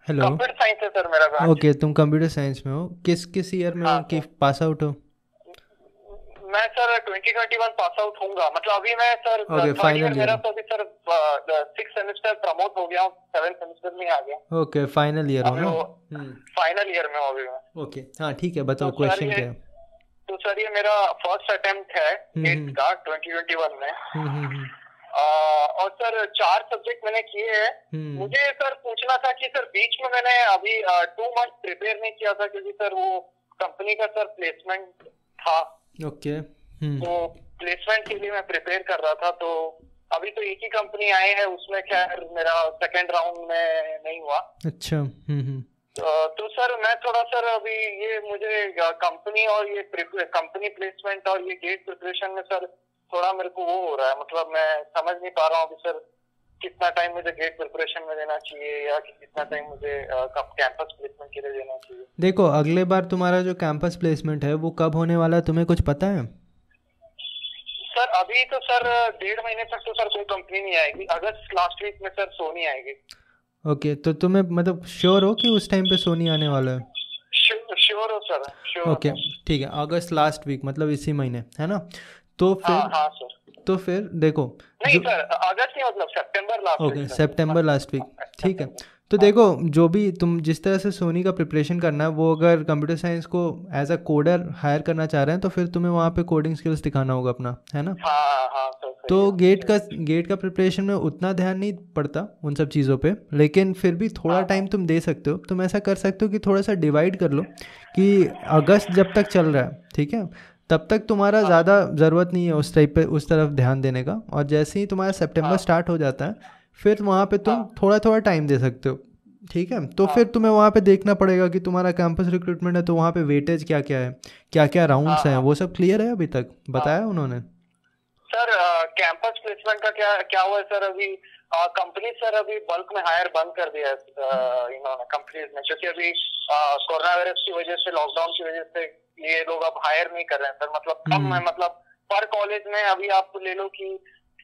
Hello. Computer science है sir मेरा branch. Okay, तुम कंप्यूटर साइंस में हो, किस किस ईयर में हो हाँ कि सर। पास आउट हो? मैं सर 2021 पास आउट होऊंगा, मतलब अभी मैं sir okay, third year final year. मेरा, तो अभी सर सिक्स सेमेस्टर प्रमोट हो गया हूँ, सेवन सेमेस्टर में आ गया। ओके, फाइनल ईयर हो अभी ना? वो फाइनल ईयर में हूँ अभी मैं। ओके, हाँ ठीक है, तो बताओ सर क्वेश्चन ये क्या है। तो सर ये मेरा फर्स्ट अटेम्प्ट है हम्म गेट हम्म का 2021 में। हम्म। और सर चार सब्जेक्ट मैंने किए हैं। हम्म। मुझे सर पूछना था कि सर बीच में मैंने अभी 2 मंथ प्रिपेयर नहीं किया था, क्योंकि सर वो कंपनी का सर प्लेसमेंट था। ओके। तो प्लेसमेंट के लिए मैं प्रिपेयर कर रहा था। तो अभी तो एक ही कंपनी आए हैं, उसमें खैर मेरा सेकेंड राउंड में नहीं हुआ। अच्छा। तो सर मैं थोड़ा सर अभी ये मुझे कंपनी और ये कंपनी प्लेसमेंट और ये गेट प्रिपरेशन में सर थोड़ा मेरे को वो हो रहा है, मतलब मैं समझ नहीं पा रहा हूँ अभी सर कितना टाइम मुझे गेट प्रिपरेशन में देना चाहिए या कि कितना टाइम मुझे कैंपस प्लेसमेंट के लिए देना चाहिए। देखो, अगले बार तुम्हारा जो कैंपस प्लेसमेंट है वो कब होने वाला है, तुम्हें कुछ पता है? सर अभी तो सर 1.5 महीने तक तो सर कोई कंपनी नहीं आएगी। अगस्त लास्ट वीक में सर सोनी आएगी। ओके, तो तुम्हें मतलब श्योर हो कि उस टाइम पे सोनी आने वाला है? श्योर हो सर, श्योर हो ओके, सर। ठीक है, अगस्त लास्ट वीक मतलब इसी महीने है ना? तो हाँ फिर हाँ सर। तो फिर देखो, नहीं जो सर, अगस्त नहीं, मतलब सितंबर लास्ट वीक ओके, सर। सितंबर लास्ट वीक, ठीक है। सितंबर। तो हाँ देखो, जो भी तुम जिस तरह से सोनी का प्रिपरेशन करना है, वो अगर कंप्यूटर साइंस को एज अ कोडर हायर करना चाह रहे हैं तो फिर तुम्हें वहाँ पे कोडिंग स्किल्स दिखाना होगा अपना, है ना? हाँ हाँ सर, तो सही है, गेट सही का है। गेट का प्रिपरेशन में उतना ध्यान नहीं पड़ता उन सब चीज़ों पे, लेकिन फिर भी थोड़ा हाँ हाँ टाइम तुम दे सकते हो। तुम ऐसा कर सकते हो कि थोड़ा सा डिवाइड कर लो कि अगस्त जब तक चल रहा है, ठीक है, तब तक तुम्हारा हाँ ज़्यादा ज़रूरत नहीं है उस टाइप पे उस तरफ ध्यान देने का। और जैसे ही तुम्हारा सितंबर हाँ स्टार्ट हो जाता है, फिर वहाँ पे तुम हाँ थोड़ा थोड़ा टाइम दे सकते हो, ठीक है। तो हाँ फिर तुम्हें वहाँ पे देखना पड़ेगा कि तुम्हारा कैंपस रिक्रूटमेंट है तो वहाँ पे वेटेज क्या क्या है, क्या क्या हाँ राउंड्स हैं, हाँ वो सब क्लियर है अभी तक हाँ बताया उन्होंने? सर, कैंपस प्लेसमेंट का क्या क्या हुआ है सर अभी? कंपनी सर अभी बल्क में हायर बंद कर दिया है इन्होंने कंपनीज में, क्योंकि अभी कोरोना वायरस की वजह से, लॉकडाउन की वजह से ये लोग अब हायर नहीं कर रहे हैं सर। मतलब कम है, हम्म। मतलब पर कॉलेज में अभी आप ले लो कि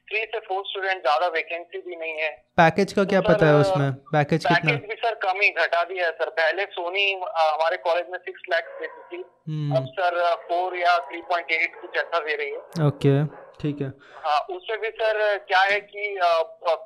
3 से 4 स्टूडेंट, ज्यादा वैकेंसी भी नहीं है। पैकेज का तो क्या सर पता है उसमें, पैकेज कितना? पैकेज भी सर कम ही घटा दिया है सर। पहले सोनी हमारे कॉलेज में 6 लाख देती थी, अब हम्म। सर 4 या 3.8 कुछ ऐसा दे रही है। ओके, ठीक है। हाँ, उसमें भी सर क्या है कि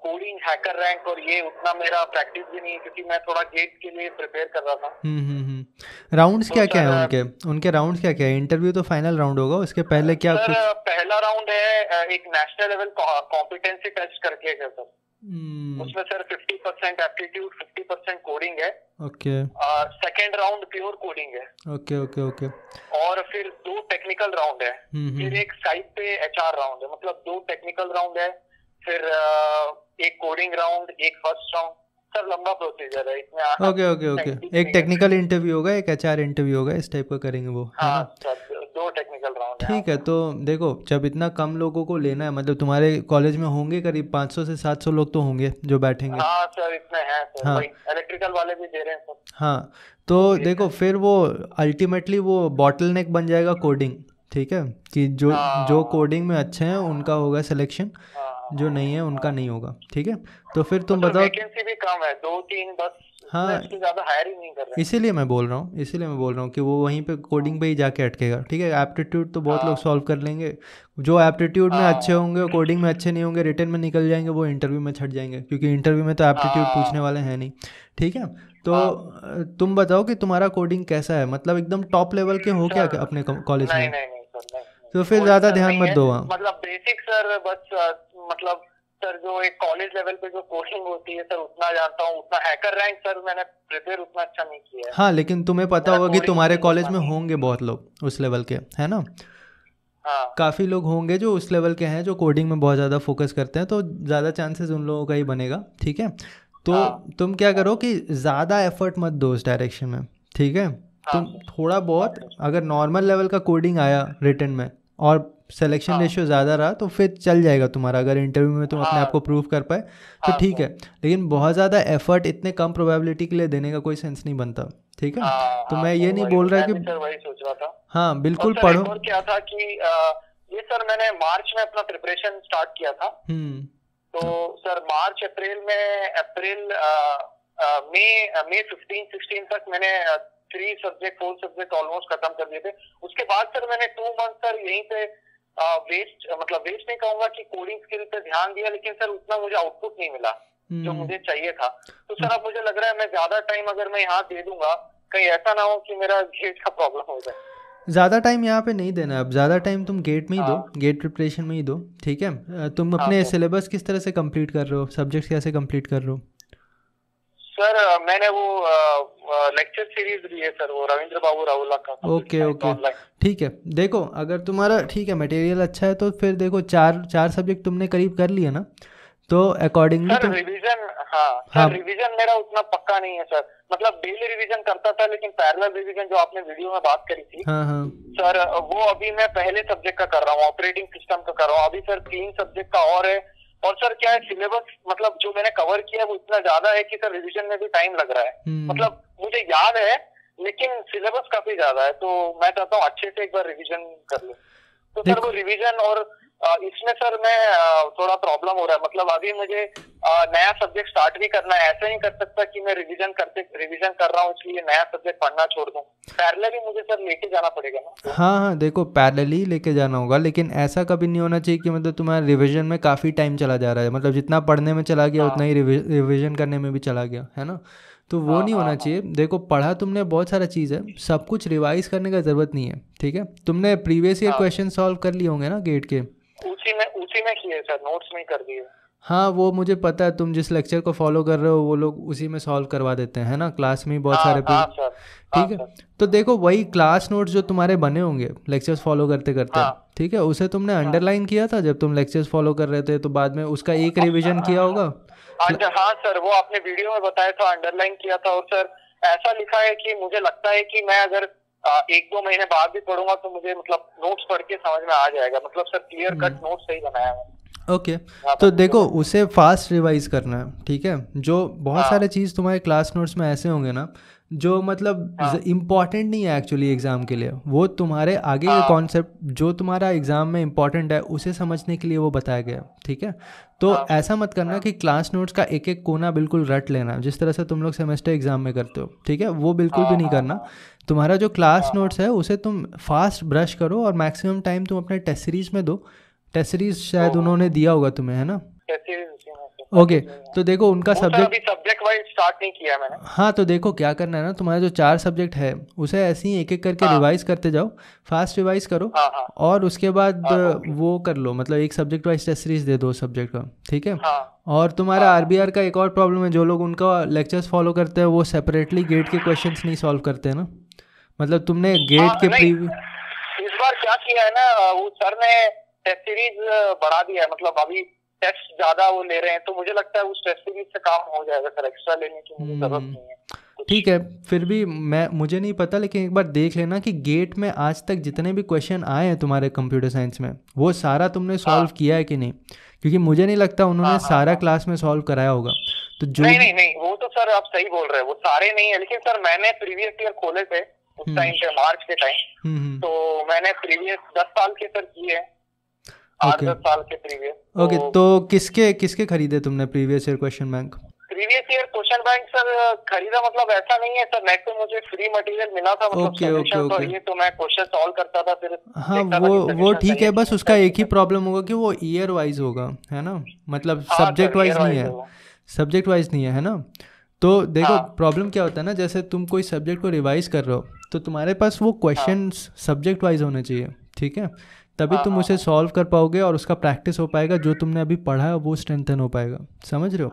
कोडिंग, हैकर रैंक और ये उतना मेरा प्रैक्टिस भी नहीं है, क्योंकि मैं थोड़ा गेट के लिए प्रिपेयर कर रहा था। राउंड्स तो क्या क्या सर है उनके? उनके राउंड्स क्या क्या है? इंटरव्यू तो फाइनल राउंड होगा, उसके पहले क्या सर कुछ? पहला राउंड है एक नेशनल लेवल कॉम्पिटेंसी टेस्ट करके है सर। हम्म। उसमें सर 50% एप्टीट्यूड, 50% कोडिंग है। Okay second round pure coding है। Okay okay okay. और फिर 2 टेक्निकल राउंड है। फिर हम्म। एक साइट पे एचआर राउंड है, मतलब 2 टेक्निकल राउंड है। फिर एक कोडिंग राउंड, एक फर्स्ट राउंड। सर लंबा प्रोसीजर है, इसमें ओके ओके ओके। साइंटिफिक एक नहीं कर टेक्निकल सकते। इंटरव्यू होगा, एक एचआर इंटरव्यू होगा, इस टाइप का करेंगे वो, है हाँ ना? सर, 2 टेक्निकल राउंड है, हाँ ठीक है, सर। तो देखो, जब इतना कम लोगों को लेना है, मतलब तुम्हारे कॉलेज में होंगे करीब 500 से 700 लोग तो होंगे जो बैठेंगे। हाँ सर, इसमें है सर, हाँ वही इलेक्ट्रिकल वाले भी दे रहे हैं सर। हाँ। तो तो ये देखो, है। फिर वो अल्टीमेटली वो बॉटलनेक बन जाएगा कोडिंग, ठीक है, कि जो जो हाँ कोडिंग में अच्छे हैं उनका होगा सिलेक्शन, हाँ जो हाँ नहीं है हाँ। उनका नहीं होगा, ठीक है। तो फिर और तुम सर बताओ। वैकेंसी भी कम है, 2 3 बस, उसमें हाँ, इससे ज्यादा हायर ही नहीं कर रहे हैं। इसीलिए मैं बोल रहा हूँ कि वो वहीं पे कोडिंग पे ही जाके अटकेगा, ठीक है। एप्टीट्यूड तो बहुत लोग हाँ सॉल्व कर लेंगे, जो एप्टीट्यूड में अच्छे हाँ होंगे, कोडिंग में अच्छे नहीं होंगे, रिटर्न में निकल जाएंगे, वो इंटरव्यू में छट जाएंगे, क्योंकि इंटरव्यू में तो एप्टीट्यूड पूछने हाँ वाले हैं नहीं, ठीक है। तो हाँ। तुम बताओ कि तुम्हारा कोडिंग कैसा है, मतलब एकदम टॉप लेवल के हो क्या सर अपने कॉलेज नहीं में? नहीं नहीं सर, नहीं नहीं, तो फिर वो ज़्यादा सर ध्यान नहीं मत है। दो वहाँ। मतलब बेसिक सर बस मतलब सर जो एक कॉलेज लेवल पे जो कोचिंग होती है सर, उतना जानता हूँ। उतना हैकर रैंक सर मैंने प्रिपेयर उतना अच्छा नहीं किया है। हाँ, लेकिन तुम्हें पता मेरा होगा कि कोडिंग तुम्हारे स्किल्स कॉलेज उतना में नहीं है। होंगे बहुत लोग उस लेवल के, है ना? हाँ काफ़ी लोग होंगे जो उस लेवल के हैं, जो कोडिंग में बहुत ज़्यादा फोकस करते हैं, तो ज़्यादा चांसेस उन लोगों का ही बनेगा, ठीक है। तो हाँ तुम क्या हाँ करो कि ज़्यादा एफर्ट मत दो उस डायरेक्शन में, ठीक है। हाँ तुम सर, थोड़ा हाँ बहुत, सर, अगर नॉर्मल लेवल का कोडिंग आया रिटर्न में और सिलेक्शन हाँ रेशियो ज़्यादा रहा तो फिर चल जाएगा तुम्हारा, अगर इंटरव्यू में तुम अपने आप हाँ को प्रूव कर पाए तो हाँ ठीक सर, है। लेकिन बहुत ज़्यादा एफर्ट इतने कम प्रोबेबिलिटी के लिए देने का कोई सेंस नहीं बनता, ठीक है। हाँ तो हाँ मैं ये सर, नहीं वही बोल रहा मैं कि भी सर वही सोच रहा था। हाँ और बिल्कुल सर पढ़ो। एक और क्या था कि ये सर मैंने मार्च में अपना प्रिपरेशन स्टार्ट किया था। हम्म। तो सर मार्च अप्रैल में, अप्रैल मई 15-16 तक मैंने 4 सब्जेक्ट ऑलमोस्ट खत्म कर दिए थे। उसके बाद सर मैंने 2 मंथ सर यहीं पे वेस्ट नहीं कहूंगा कि कोडिंग स्किल पे ध्यान दिया, लेकिन सर उतना मुझे आउटपुट नहीं मिला जो मुझे चाहिए था। तो सर अब मुझे लग रहा है मैं ज्यादा टाइम अगर मैं यहाँ दे दूंगा, कहीं ऐसा ना हो कि मेरा गेट का प्रॉब्लम हो जाए। ज़्यादा टाइम यहाँ पे नहीं देना। अब ज़्यादा टाइम तुम गेट में ही दो, गेट प्रिपरेशन में ही दो, ठीक है। तुम अपने सिलेबस किस तरह से कंप्लीट कर रहे हो, सब्जेक्ट कैसे कंप्लीट कर रहे हो? सर मैंने वो लेक्चर सीरीज ली है सर, वो रविंद्र बाबू राहुला का। ओके ठीक है। देखो अगर तुम्हारा ठीक है मटेरियल अच्छा है तो फिर देखो चार सब्जेक्ट तुमने करीब कर लिया ना, तो अकॉर्डिंगली तुम रिवीजन सर रिवीजन मेरा उतना पक्का नहीं है सर। मतलब डेली रिवीजन करता था, लेकिन पैरेलल रिवीजन जो आपने वीडियो में बात करी थी सर, वो अभी मैं पहले सब्जेक्ट का कर रहा हूँ, ऑपरेटिंग सिस्टम का कर रहा हूँ। अभी सर 3 सब्जेक्ट का और है। और सर क्या है, सिलेबस मतलब जो मैंने कवर किया वो इतना ज्यादा है कि सर रिवीजन में भी टाइम लग रहा है। मतलब मुझे याद है लेकिन सिलेबस काफी ज्यादा है, तो मैं चाहता हूँ अच्छे से एक बार रिवीजन कर लूं। तो सर वो रिवीजन और इसमें सर मैं थोड़ा प्रॉब्लम हो रहा है। मतलब अभी मुझे नया सब्जेक्ट स्टार्ट भी करना है। ऐसा नहीं कर सकता कि मैं रिवीजन कर रहा हूँ इसलिए नया सब्जेक्ट पढ़ना छोड़ दूं। पैरेलली मुझे सर लेके जाना पड़ेगा ना। हाँ देखो पैरेलली लेके जाना होगा, लेकिन ऐसा कभी नहीं होना चाहिए कि मतलब तुम्हारा रिवीजन में काफ़ी टाइम चला जा रहा है। मतलब जितना पढ़ने में चला गया उतना ही रिवीजन करने में भी चला गया, है ना। तो वो नहीं होना चाहिए। देखो पढ़ा तुमने बहुत सारा चीज़ है, सब कुछ रिवाइज करने का ज़रूरत नहीं है, ठीक है। तुमने प्रीवियस ईयर क्वेश्चन सॉल्व कर लिए होंगे ना गेट के? उसी में किए सर, नोट्स में कर दिए। हाँ वो मुझे पता है, तुम जिस लेक्चर को फॉलो कर रहे हो वो लोग उसी में सॉल्व करवा देते हैं, है ना, क्लास में ही बहुत सारे ठीक है। तो देखो वही क्लास नोट्स जो तुम्हारे बने होंगे लेक्चर्स फॉलो करते करते, ठीक है, उसे तुमने अंडरलाइन किया था जब तुम लेक्चर्स फॉलो कर रहे थे, तो बाद में उसका एक रिवीजन किया होगा। हाँ सर, वो आपने वीडियो में बताया था, अंडरलाइन किया था। और सर ऐसा लिखा है कि मुझे लगता है कि मैं अगर 1-2 महीने बाद भी पढ़ूंगा तो मुझे मतलब नोट्स पढ़ के समझ में आ जाएगा। मतलब सर क्लियर कट नोट्स सही बनाया है। ओके तो देखो उसे फास्ट रिवाइज करना है, ठीक है। जो बहुत सारे चीज़ तुम्हारे क्लास नोट्स में ऐसे होंगे ना जो मतलब इम्पॉर्टेंट नहीं है एक्चुअली एग्ज़ाम के लिए, वो तुम्हारे आगे के कॉन्सेप्ट जो तुम्हारा एग्ज़ाम में इम्पॉर्टेंट है उसे समझने के लिए वो बताया गया, ठीक है। तो ऐसा मत करना कि क्लास नोट्स का एक एक कोना बिल्कुल रट लेना जिस तरह से तुम लोग सेमेस्टर एग्ज़ाम में करते हो, ठीक है, वो बिल्कुल भी नहीं करना। तुम्हारा जो क्लास नोट्स है उसे तुम फास्ट ब्रश करो और मैक्सिमम टाइम तुम अपने टेस्ट सीरीज में दो। टेस्ट सीरीज शायद उन्होंने दिया होगा तुम्हें, है ना। ओके तो देखो उनका सब्जेक्ट वाइज स्टार्ट नहीं किया मैंने। हाँ तो देखो क्या करना है ना, तुम्हारा जो 4 सब्जेक्ट है उसे ऐसे ही एक एक करके रिवाइज करते जाओ, फास्ट रिवाइज करो। और उसके बाद वो कर लो, मतलब एक सब्जेक्ट वाइज टेस्ट सीरीज दे दो सब्जेक्ट का, ठीक है। और तुम्हारा आरबीआर का एक और प्रॉब्लम है, जो लोग उनका लेक्चर्स फॉलो करते हैं वो सेपरेटली गेट के क्वेश्चंस नहीं सॉल्व करते हैं ना। मतलब तुमने गेट के इस बार क्या किया है ना, वो सर ने टेस्ट सीरीज बढ़ा दिया है। मतलब अभी टेस्ट ज्यादा वो ले रहे हैं, तो मुझे लगता है उस टेस्ट सीरीज से काम हो जाएगा सर, एक्स्ट्रा लेने की मुझे जरूरत नहीं है। ठीक है, फिर भी मुझे नहीं पता, लेकिन एक बार देख लेना कि गेट में आज तक जितने भी क्वेश्चन आए हैं तुम्हारे कंप्यूटर साइंस में वो सारा तुमने सॉल्व किया है कि नहीं, क्योंकि मुझे नहीं लगता उन्होंने सारा क्लास में सॉल्व कराया होगा। तो जो नहीं वो तो सर आप सही बोल रहे हैं, वो सारे नहीं है। लेकिन सर मैंने प्रीवियस ईयर खोले थे उस टाइम पे, मार्च के टाइम, तो मैंने प्रीवियस 10 साल के सर किए हैं, 8-10 साल के प्रीवियस। ओके तो किसके खरीदे तुमने previous year question bank? Previous year question bank sir खरीदा मतलब ऐसा नहीं है सर, नेट पे मुझे फ्री मटेरियल मिला था, मतलब ओके ये तो मैं क्वेश्चन सॉल्व करता था फिर। हाँ वो ठीक है, बस उसका एक ही प्रॉब्लम होगा कि वो ईयर वाइज होगा, है ना, मतलब सब्जेक्ट वाइज नहीं है, सब्जेक्ट वाइज नहीं है ना। तो देखो प्रॉब्लम क्या होता है ना, जैसे तुम कोई सब्जेक्ट को रिवाइज कर रहे हो तो तुम्हारे पास वो क्वेश्चंस सब्जेक्ट वाइज होने चाहिए, ठीक है, तभी तुम उसे सॉल्व कर पाओगे और उसका प्रैक्टिस हो पाएगा, जो तुमने अभी पढ़ा है वो स्ट्रेंथन हो पाएगा, समझ रहे हो।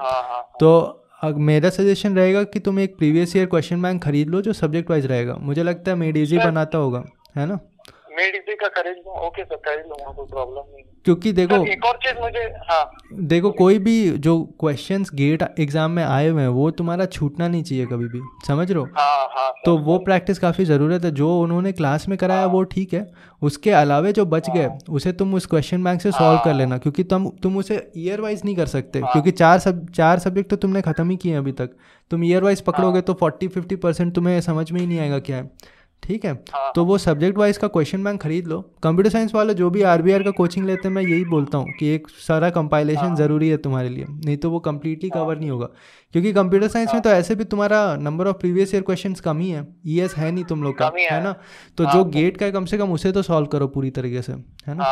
तो मेरा सजेशन रहेगा कि तुम एक प्रीवियस ईयर क्वेश्चन बैंक खरीद लो जो सब्जेक्ट वाइज रहेगा। मुझे लगता है मेड इजी बनाता होगा, है ना। मेड इजी का खरीद लूं, ओके सर खरीद लूंगा, कोई प्रॉब्लम नहीं। क्योंकि देखो एक और चीज मुझे देखो कोई भी जो क्वेश्चंस गेट एग्जाम में आए हुए हैं वो तुम्हारा छूटना नहीं चाहिए कभी भी, समझ रहे हो। तो वो प्रैक्टिस काफ़ी ज़रूरत है। जो उन्होंने क्लास में कराया वो ठीक है, उसके अलावे जो बच गए उसे तुम उस क्वेश्चन बैंक से सॉल्व कर लेना, क्योंकि तुम उसे ईयर वाइज नहीं कर सकते, क्योंकि चार सब्जेक्ट तो तुमने ख़त्म ही किए अभी तक। तुम ईयर वाइज पकड़ोगे तो 40-50% तुम्हें समझ में ही नहीं आएगा क्या है। ठीक है। तो वो सब्जेक्ट वाइज का क्वेश्चन बैंक खरीद लो। कंप्यूटर साइंस वाले जो भी आरबीआर का कोचिंग लेते हैं, मैं यही बोलता हूँ कि एक सारा कंपाइलेशन ज़रूरी है तुम्हारे लिए, नहीं तो वो कम्प्लीटली कवर नहीं होगा। क्योंकि कंप्यूटर साइंस में तो ऐसे भी तुम्हारा number of previous year questions कम ही है, ईएस है नहीं तुम लोग का, है ना। तो जो गेट का है कम से कम उसे तो सॉल्व करो पूरी तरीके से, है ना।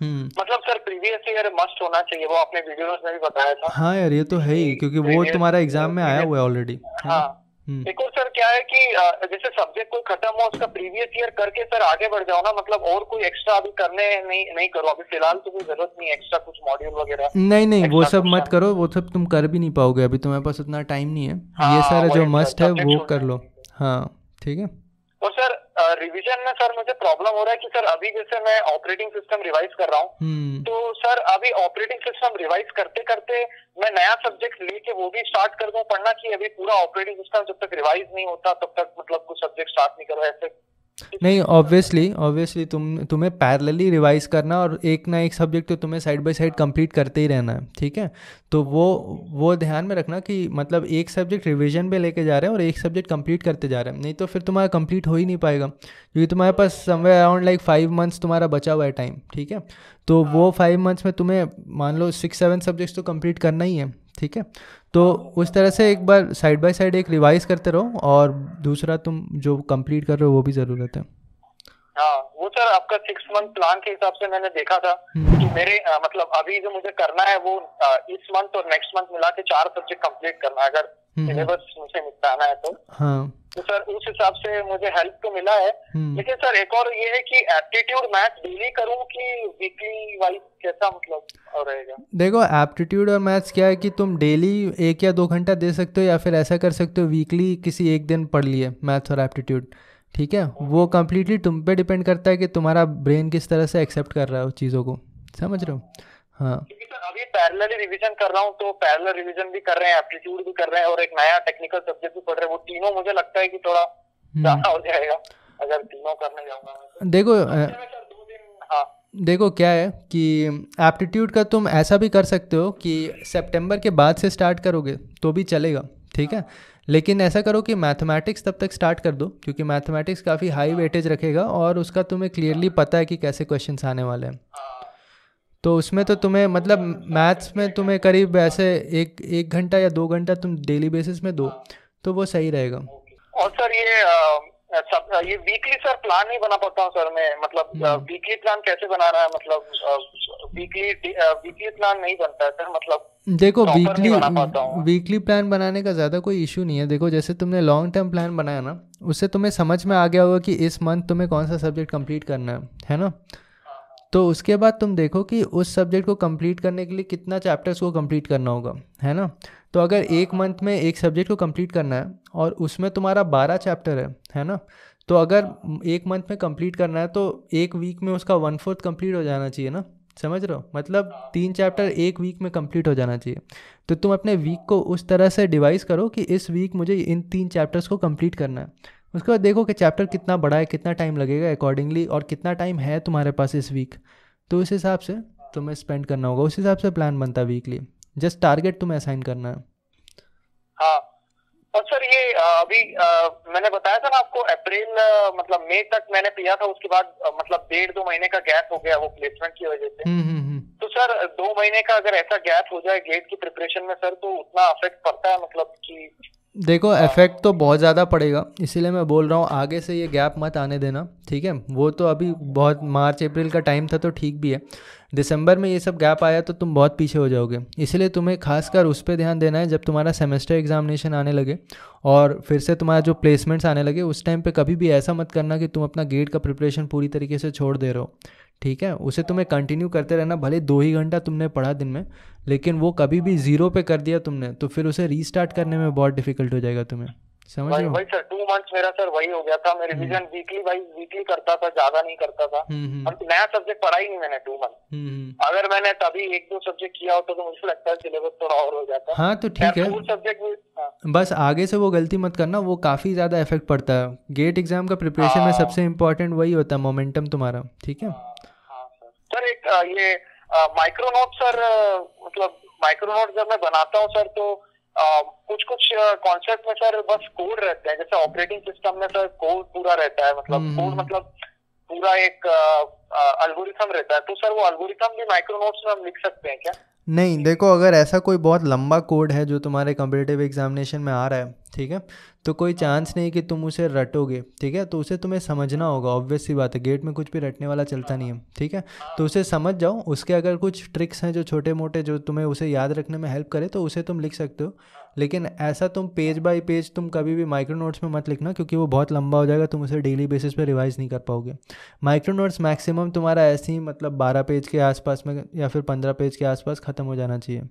मतलब सर प्रीवियस ईयर मस्ट होना चाहिए, वो आपने वीडियोस में भी बताया था। हाँ यार, ये तो है ही, क्योंकि वो तुम्हारा एग्जाम में आया हुआ है ऑलरेडी। एक और सर क्या है कि जैसे सब्जेक्ट कोई खत्म हो उसका प्रीवियस ईयर करके सर आगे बढ़ जाओ ना, मतलब और कोई एक्स्ट्रा अभी करने नहीं करो, अभी फिलहाल तो कोई जरूरत नहीं एक्स्ट्रा कुछ मॉड्यूल वगैरह। नहीं वो सब मत करो, वो सब तुम कर भी नहीं पाओगे, अभी तुम्हारे पास उतना टाइम नहीं है। ये सारा जो मस्ट है वो कर लो। हाँ ठीक है। और सर रिवीजन में सर मुझे प्रॉब्लम हो रहा है कि सर अभी जैसे मैं ऑपरेटिंग सिस्टम रिवाइज कर रहा हूँ, तो सर अभी ऑपरेटिंग सिस्टम रिवाइज करते करते मैं नया सब्जेक्ट लेके वो भी स्टार्ट कर दूं पढ़ना, कि अभी पूरा ऑपरेटिंग सिस्टम जब तक रिवाइज नहीं होता तब तक मतलब कुछ सब्जेक्ट स्टार्ट नहीं करो ऐसे? नहीं, ऑब्वियसली तुम्हें पैरेलली रिवाइज करना, और एक ना एक सब्जेक्ट तो तुम्हें साइड बाय साइड कंप्लीट करते ही रहना है, ठीक है। तो वो ध्यान में रखना कि मतलब एक सब्जेक्ट रिवीजन पे लेके जा रहे हैं और एक सब्जेक्ट कंप्लीट करते जा रहे हैं, नहीं तो फिर तुम्हारा कंप्लीट हो ही नहीं पाएगा, क्योंकि तुम्हारे पास समवेयर अराउंड लाइक 5 मंथ्स तुम्हारा बचा हुआ है टाइम, ठीक है। तो वो 5 मंथ्स में तुम्हें मान लो 6-7 सब्जेक्ट्स तो कंप्लीट करना ही है, ठीक है। तो उस तरह से एक बार साइड बाय साइड एक रिवाइज करते रहो, और दूसरा तुम जो कंप्लीट कर रहे हो वो भी ज़रूरत है। हाँ वो सर आपका 6 मंथ प्लान के हिसाब से मैंने देखा था कि मेरे मतलब अभी जो मुझे करना है वो इस मंथ और नेक्स्ट मंथ मिला के 4 सब्जेक्ट कंप्लीट करना है, अगर सिलेबस मुझे निपटाना है तो। हाँ तो सर उस हिसाब से मुझे हेल्प तो मिला है। लेकिन सर एक और ये है कि एप्टीट्यूड मैथ्स डेली करूं कि वीकली वाइज, कैसा मतलब रहेगा? देखो एप्टीट्यूड और मैथ्स क्या है कि तुम डेली 1 या 2 घंटा दे सकते हो, या फिर ऐसा कर सकते हो वीकली किसी एक दिन पढ़ लिए मैथ्स और एप्टीट्यूड, ठीक है। वो कम्प्लीटली तुम पे डिपेंड करता है कि तुम्हारा ब्रेन किस तरह से एक्सेप्ट कर रहा है उस चीज़ों को, समझ रहे हो। हाँ क्योंकि सर अभी पैरेलली रिवीजन कर रहा हूँ, तो पैरेलल रिवीजन भी कर रहे हैं, एप्टीट्यूड भी कर रहे हैं, और एक नया टेक्निकल सब्जेक्ट भी पढ़ रहे हैं। वो तीनों मुझे लगता है कि थोड़ा ज्यादा हो जाएगा अगर तीनों करने जाऊंगा। देखो क्या है कि एप्टीट्यूड का तुम ऐसा भी कर सकते हो कि सितंबर के बाद से स्टार्ट करोगे तो भी चलेगा, ठीक है। लेकिन ऐसा करो कि मैथमेटिक्स तब तक स्टार्ट कर दो, क्योंकि मैथमेटिक्स काफ़ी हाई वेटेज रखेगा और उसका तुम्हें क्लियरली पता है कि कैसे क्वेश्चंस आने वाले हैं। तो उसमें तो तुम्हें मतलब मैथ्स में तुम्हें करीब ऐसे एक घंटा या 2 घंटा तुम डेली बेसिस में दो, तो वो सही रहेगा। और सर ये वीकली सर प्लान नहीं बना पाता हूँ सर मैं, मतलब वीकली प्लान कैसे बनाना है, मतलब वीकली प्लान नहीं बनता है सर, मतलब देखो वीकली प्लान बनाने का ज़्यादा कोई इशू नहीं है। देखो जैसे तुमने लॉन्ग टर्म प्लान बनाया ना, उससे तुम्हें समझ में आ गया होगा कि इस मंथ तुम्हें कौन सा सब्जेक्ट कंप्लीट करना है ना। तो उसके बाद तुम देखो कि उस सब्जेक्ट को कंप्लीट करने के लिए कितना चैप्टर्स को कंप्लीट करना होगा, है ना। तो अगर एक मंथ में एक सब्जेक्ट को कंप्लीट करना है और उसमें तुम्हारा 12 चैप्टर है ना, तो अगर एक मंथ में कंप्लीट करना है तो एक वीक में उसका 1/4 कंप्लीट हो जाना चाहिए ना, समझ रहे हो। मतलब 3 चैप्टर एक वीक में कंप्लीट हो जाना चाहिए। तो तुम अपने वीक को उस तरह से डिवाइस करो कि इस वीक मुझे इन 3 चैप्टर्स को कंप्लीट करना है। उसके बाद देखो कि चैप्टर कितना बड़ा है, कितना टाइम लगेगा अकॉर्डिंगली, और कितना टाइम है तुम्हारे पास इस वीक, तो उस हिसाब से तुम्हें स्पेंड करना होगा, उस हिसाब से प्लान बनता है वीकली। जस्ट टारगेट तुम्हें असाइन करना है। हाँ और सर ये अभी मैंने बताया था ना आपको, अप्रैल मतलब मई तक मैंने पिया था, उसके बाद मतलब 1.5-2 महीने का गैप हो गया वो प्लेसमेंट की वजह से। तो सर 2 महीने का अगर ऐसा गैप हो जाए गेट की प्रिपरेशन में सर, तो उतना अफेक्ट पड़ता है मतलब कि? देखो इफेक्ट तो बहुत ज़्यादा पड़ेगा, इसीलिए मैं बोल रहा हूँ आगे से ये गैप मत आने देना, ठीक है। वो तो अभी बहुत मार्च अप्रैल का टाइम था तो ठीक भी है, दिसंबर में ये सब गैप आया तो तुम बहुत पीछे हो जाओगे। इसलिए तुम्हें खासकर उस पर ध्यान देना है जब तुम्हारा सेमेस्टर एग्जामिनेशन आने लगे और फिर से तुम्हारा जो प्लेसमेंट्स आने लगे, उस टाइम पे कभी भी ऐसा मत करना कि तुम अपना गेट का प्रिपरेशन पूरी तरीके से छोड़ दे रहे हो, ठीक है। उसे तुम्हें कंटिन्यू करते रहना, भले 2 ही घंटा तुमने पढ़ा दिन में, लेकिन वो कभी भी 0 पे कर दिया तुमने तो फिर उसे रीस्टार्ट करने में बहुत डिफिकल्ट हो जाएगा तुम्हें, समझ रहे हो। वही सर 2 मंथ्स मेरा सर वही हो गया था, मैं रिवीजन वीकली करता था, ज्यादा नहीं करता था। और नया सब्जेक्ट पढ़ा ही नहीं मैंने 2 मंथ। अगर मैंने तभी 1-2 सब्जेक्ट किया होता तो मुझे लगता है सिलेबस थोड़ा और हो जाता। हाँ तो ठीक है, सब्जेक्ट बस आगे से वो गलती मत करना, वो काफ़ी ज़्यादा इफेक्ट पड़ता है। गेट एग्जाम का प्रिपरेशन में सबसे इम्पोर्टेंट वही होता है, मोमेंटम तुम्हारा, ठीक है। सर एक ये माइक्रो नोट सर, मतलब माइक्रो नोट जब मैं बनाता हूँ सर, तो कुछ कुछ कॉन्सेप्ट में सर बस कोड रहते हैं, जैसे ऑपरेटिंग सिस्टम में सर कोड पूरा रहता है, मतलब कोड मतलब पूरा एक एल्गोरिथम रहता है, तो सर वो एल्गोरिथम भी माइक्रो नोट्स में हम लिख सकते हैं क्या? नहीं, देखो अगर ऐसा कोई बहुत लंबा कोड है जो तुम्हारे कम्पिटिटिव एग्जामिनेशन में आ रहा है, ठीक है, तो कोई चांस नहीं कि तुम उसे रटोगे, ठीक है, तो उसे तुम्हें समझना होगा, ऑब्वियस सी बात है, गेट में कुछ भी रटने वाला चलता नहीं है, ठीक है, तो उसे समझ जाओ, उसके अगर कुछ ट्रिक्स हैं जो छोटे मोटे जो तुम्हें उसे याद रखने में हेल्प करे तो उसे तुम लिख सकते हो, लेकिन ऐसा तुम पेज बाय पेज तुम कभी भी माइक्रो नोट्स में मत लिखना, क्योंकि वो बहुत लंबा हो जाएगा, तुम उसे डेली बेसिस पे रिवाइज नहीं कर पाओगे। माइक्रो नोट्स मैक्सिमम तुम्हारा ऐसे ही मतलब 12 पेज के आसपास में या फिर 15 पेज के आसपास ख़त्म हो जाना चाहिए,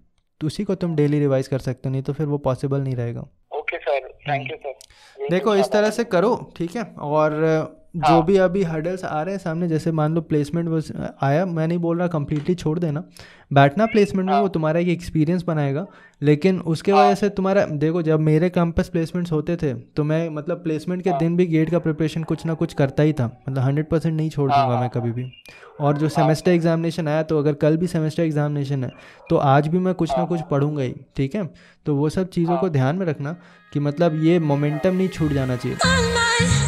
तो उसी को तुम डेली रिवाइज कर सकते हो, नहीं तो फिर वो पॉसिबल नहीं रहेगा। Okay sir, thank you sir. देखो इस तरह से करो, ठीक है, और जो भी अभी हर्डल्स आ रहे हैं सामने, जैसे मान लो प्लेसमेंट वो आया, मैं नहीं बोल रहा कंप्लीटली छोड़ देना, बैठना प्लेसमेंट में, वो तुम्हारा एक एक्सपीरियंस बनाएगा, लेकिन उसके वजह से तुम्हारा, देखो जब मेरे कैंपस प्लेसमेंट्स होते थे तो मैं मतलब प्लेसमेंट के दिन भी गेट का प्रिपरेशन कुछ ना कुछ करता ही था, मतलब 100% नहीं छोड़ दूंगा मैं कभी भी। और जो सेमेस्टर एग्जामिनेशन आया, तो अगर कल भी सेमेस्टर एग्जामिनेशन है तो आज भी मैं कुछ ना कुछ पढ़ूंगा ही, ठीक है, तो वो सब चीज़ों को ध्यान में रखना कि मतलब ये मोमेंटम नहीं छूट जाना चाहिए।